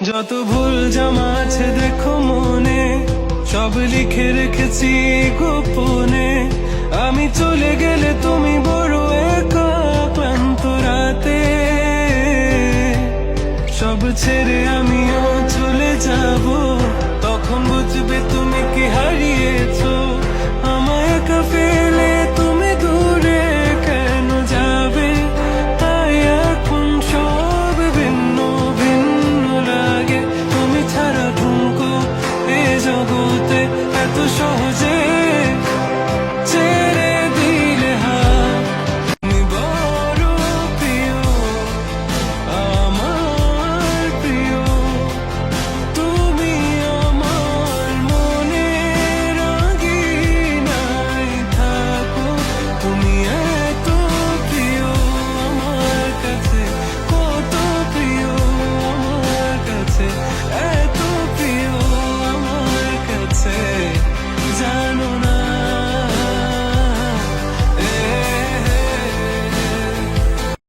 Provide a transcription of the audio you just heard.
যত ভুল জামা আছে দেখো মনে, সব লিখে রেখেছি গোপনে। আমি চলে গেলে তুমি বড় একা ক্লান্ত রাতে, সব ছেড়ে আমিও চলে যাব। তখন বুঝবে তুমি কি হারিয়েছো, আমায় একা ফেলে তুমি দূরে কেন যাবে। তাই এখন সব ভিন্ন ভিন্ন লাগে, তুমি ছাড়া ঠুমকো এ জগতে এত সহজে ছেড়ে দিলে হাত। তুমি বড় প্রিয়, আমার প্রিয়, তুমি আমার মনের আঙিনায় থাকো। তুমি এত প্রিয় আমার কাছে, কত প্রিয় আমার কাছে।